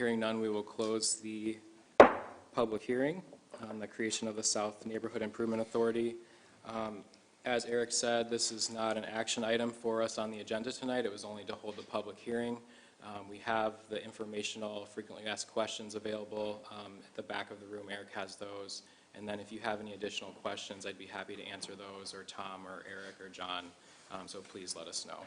hearing none, we will close the public hearing on the creation of the South Neighborhood Improvement Authority. As Eric said, this is not an action item for us on the agenda tonight. It was only to hold the public hearing. We have the informational frequently asked questions available at the back of the room. Eric has those. And then if you have any additional questions, I'd be happy to answer those, or Tom or Eric or John. So please let us know.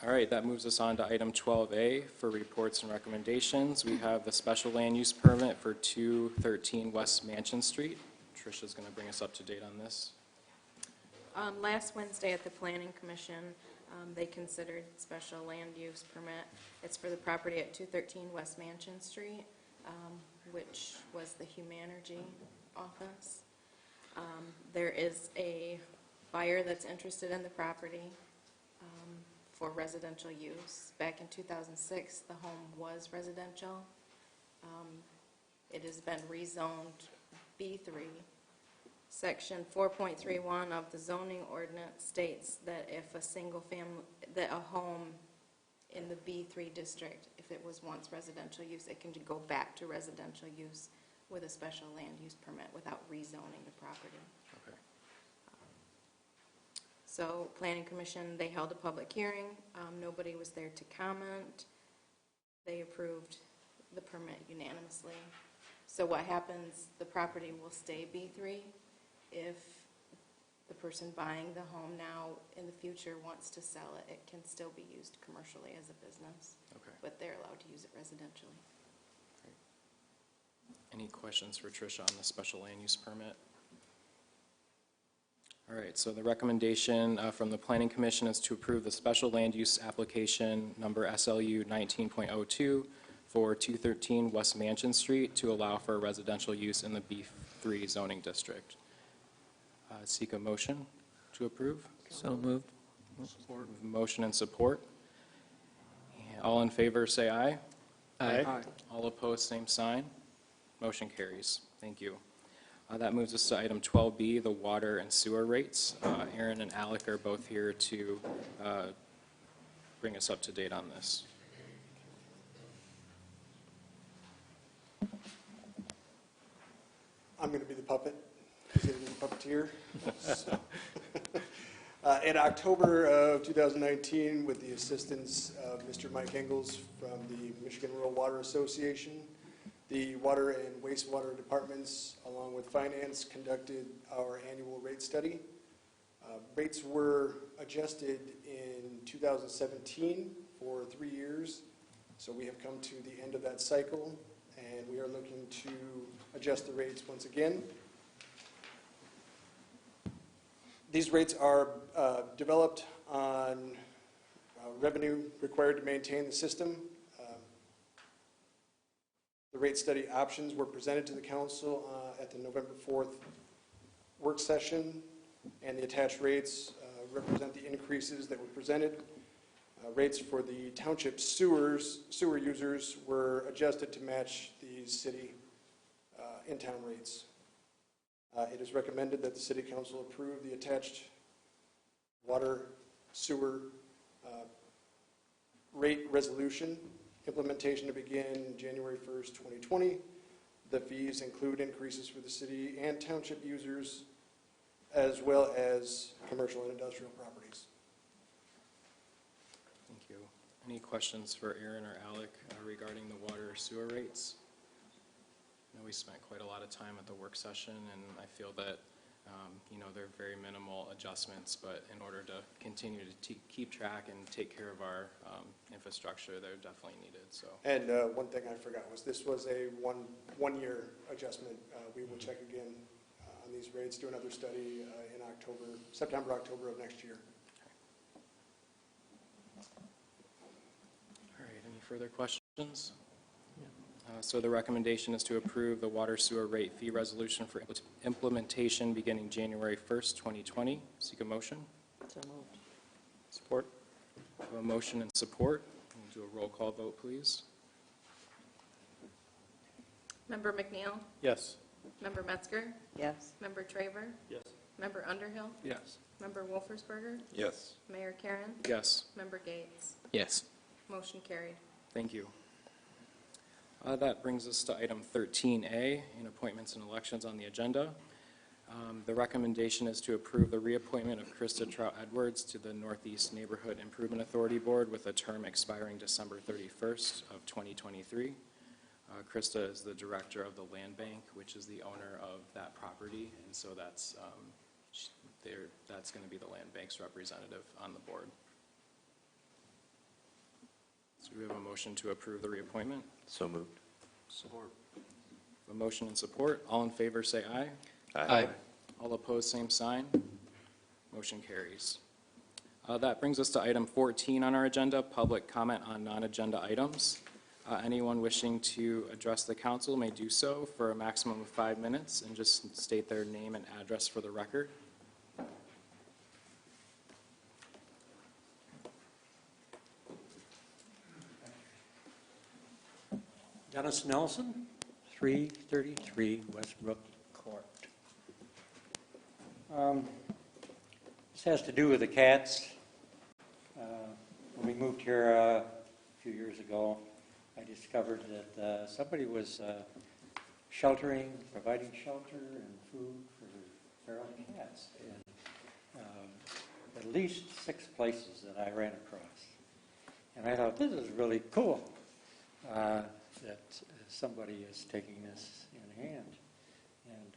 All right, that moves us on to item 12A for reports and recommendations. We have the special land use permit for 213 West Mansion Street. Tricia's going to bring us up to date on this. Last Wednesday at the Planning Commission, they considered special land use permit. It's for the property at 213 West Mansion Street, which was the Humanergy office. There is a buyer that's interested in the property for residential use. Back in 2006, the home was residential. It has been rezoned B3. Section 4.31 of the zoning ordinance states that if a single family, that a home in the B3 district, if it was once residential use, it can go back to residential use with a special land use permit without rezoning the property. Okay. So Planning Commission, they held a public hearing. Nobody was there to comment. They approved the permit unanimously. So what happens, the property will stay B3. If the person buying the home now in the future wants to sell it, it can still be used commercially as a business. Okay. But they're allowed to use it residentially. Great. Any questions for Tricia on the special land use permit? All right, so the recommendation from the Planning Commission is to approve the special land use application number SLU 19.02 for 213 West Mansion Street to allow for residential use in the B3 zoning district. Seek a motion to approve. So moved. Support. Motion and support. All in favor say aye. Aye. All opposed, same sign. Motion carries. Thank you. That moves us to item 12B, the water and sewer rates. Aaron and Alec are both here to bring us up to date on this. I'm going to be the puppet. He's going to be the puppeteer. So, in October of 2019, with the assistance of Mr. Mike Engels from the Michigan Rural Water Association, the Water and Wastewater Departments, along with Finance, conducted our annual rate study. Rates were adjusted in 2017 for 3 years, so we have come to the end of that cycle, and we are looking to adjust the rates once again. These rates are developed on revenue required to maintain the system. The rate study options were presented to the council at the November 4th work session, and the attached rates represent the increases that were presented. Rates for the township sewer users were adjusted to match the city in-town rates. It is recommended that the City Council approve the attached water sewer rate resolution. Implementation to begin January 1st, 2020. The fees include increases for the city and township users, as well as commercial and industrial properties. Thank you. Any questions for Aaron or Alec regarding the water or sewer rates? I know we spent quite a lot of time at the work session, and I feel that they're very minimal adjustments, but in order to continue to keep track and take care of our infrastructure, they're definitely needed. So. And one thing I forgot was this was a one-year adjustment. We will check again on these rates, do another study in September, October of next year. All right, any further questions? So the recommendation is to approve the water sewer rate fee resolution for implementation beginning January 1st, 2020. Seek a motion. So moved. Support. A motion and support. We'll do a roll call vote, please. Member McNeil? Yes. Member Metzger? Yes. Member Traver? Yes. Member Underhill? Yes. Member Wolfersberger, Yes. Mayor Karen, Yes. Member Gates. Yes. Motion carried. Thank you. That brings us to item 13A, in appointments and elections on the agenda. The recommendation is to approve the reappointment of Krista Trout Edwards to the Northeast Neighborhood Improvement Authority Board with a term expiring December 31st of 2023. Krista is the director of the Land Bank, which is the owner of that property, and so that's going to be the Land Bank's representative on the board. So we have a motion to approve the reappointment. So moved. Support. A motion and support. All in favor say aye. Aye. All opposed, same sign. Motion carries. That brings us to item 14 on our agenda, public comment on non-agenda items. Anyone wishing to address the council may do so for a maximum of 5 minutes and just state their name and address for the record. Dennis Nelson, 333 Westbrook Court. This has to do with the cats. When we moved here a few years ago, I discovered that somebody was providing shelter and food for feral cats in at least 6 places that I ran across. And I thought, this is really cool. That somebody is taking this in hand. And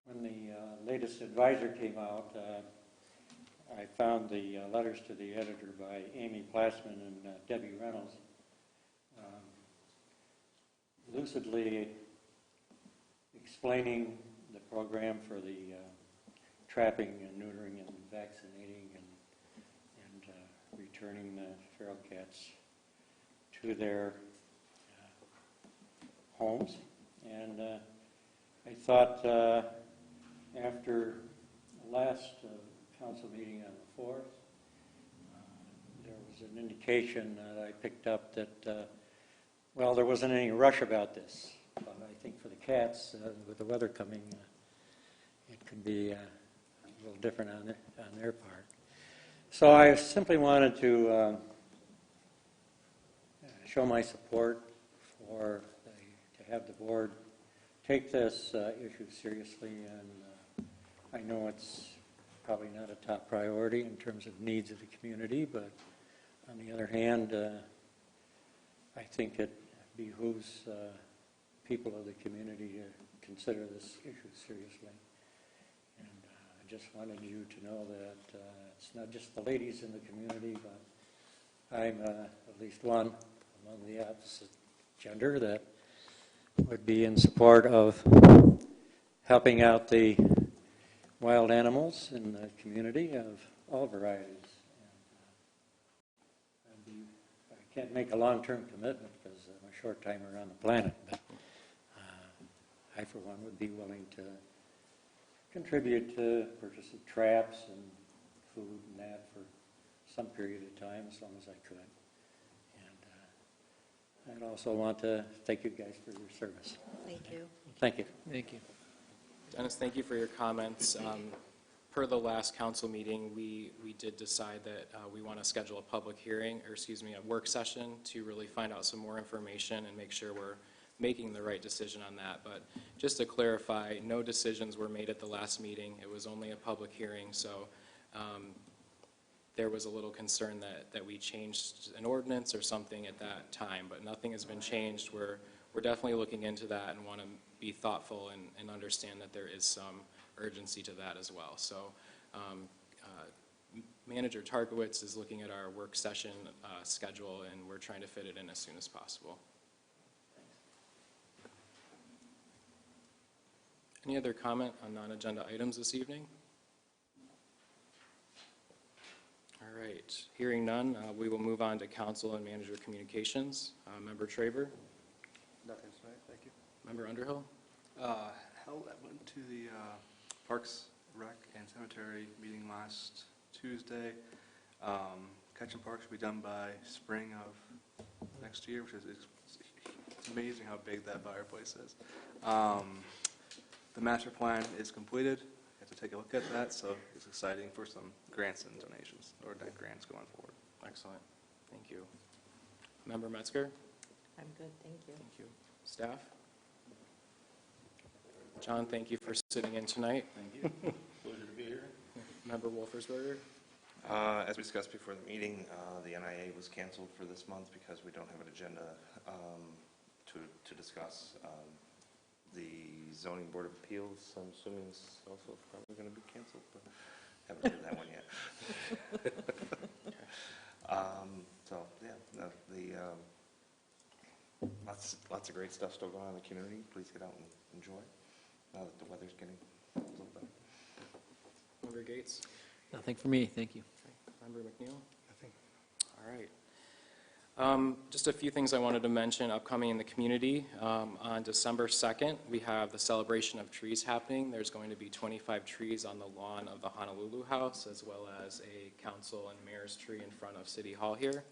when the latest advisor came out, I found the letters to the editor by Amy Plassman and Debbie Reynolds, lucidly explaining the program for the trapping and neutering and vaccinating and returning the feral cats to their homes. And I thought after the last council meeting on the 4th, there was an indication that I picked up that, well, there wasn't any rush about this. But I think for the cats, with the weather coming, it could be a little different on their part. So I simply wanted to show my support to have the board take this issue seriously, and I know it's probably not a top priority in terms of needs of the community, but on the other hand, I think it behooves people of the community to consider this issue seriously. And I just wanted you to know that it's not just the ladies in the community, but I'm at least one among the opposite gender that would be in support of helping out the wild animals in the community of all varieties. And, I can't make a long-term commitment because I'm a short timer on the planet, but I, for one, would be willing to contribute to purchase of traps and food and that for some period of time, as long as I could. I'd also want to thank you guys for your service. Thank you. Thank you. Thank you. Dennis, thank you for your comments. Per the last council meeting, we did decide that we want to schedule a public hearing, or excuse me, a work session to really find out some more information and make sure we're making the right decision on that. But just to clarify, no decisions were made at the last meeting. It was only a public hearing, so there was a little concern that we changed an ordinance or something at that time, but nothing has been changed. We're definitely looking into that and want to be thoughtful and understand that there is some urgency to that as well. So Manager Tarkowitz is looking at our work session schedule, and we're trying to fit it in as soon as possible. Any other comment on non-agenda items this evening? All right, hearing none, we will move on to council and manager communications. Member Traver? Nothing tonight, thank you. Member Underhill? Held, I went to the Parks, Rec, and Cemetery meeting last Tuesday. Ketchum Park should be done by spring of next year, which is it's amazing how big that fireplace is. The master plan is completed. It's a take a look at that, so it's exciting for some grants and donations, or net grants going forward. Excellent. Thank you. Member Metzger? I'm good, thank you. Thank you. Staff? John, thank you for sitting in tonight. Thank you. Pleasure to be here. Member Wolfersberger? As we discussed before the meeting, the NIA was canceled for this month because we don't have an agenda to discuss. The Zoning Board of Appeals, I'm assuming is also probably going to be canceled, but haven't heard that one yet. So, yeah, lots of great stuff still going on in the community. Please get out and enjoy now that the weather's getting a little better. Member Gates? Nothing for me, thank you. Member McNeil? Nothing. All right. Just a few things I wanted to mention upcoming in the community. On December 2nd, we have the celebration of trees happening. There's going to be 25 trees on the lawn of the Honolulu House, as well as a council and mayor's tree in front of City Hall here.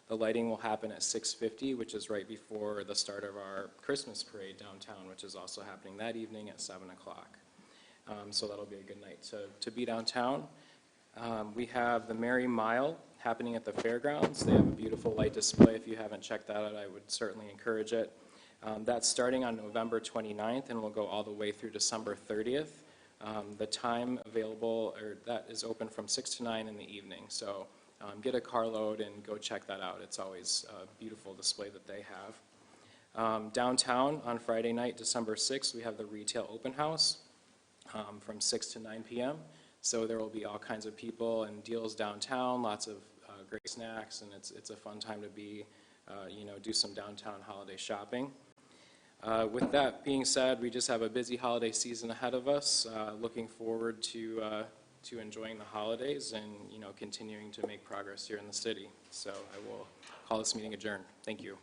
The lighting will happen at 6:50, which is right before the start of our Christmas parade downtown, which is also happening that evening at 7 o'clock. So that'll be a good night to be downtown. We have the Merry Mile happening at the fairgrounds. They have a beautiful light display. If you haven't checked that out, I would certainly encourage it. That's starting on November 29th and will go all the way through December 30th. The time available, or that is open from 6 to 9 in the evening. So get a carload and go check that out. It's always a beautiful display that they have. Downtown on Friday night, December 6th, we have the retail open house from 6 to 9 p.m. So there will be all kinds of people and deals downtown, lots of great snacks, and it's a fun time to be, do some downtown holiday shopping. With that being said, we just have a busy holiday season ahead of us. Looking forward to enjoying the holidays and continuing to make progress here in the city. So I will call this meeting adjourned. Thank you.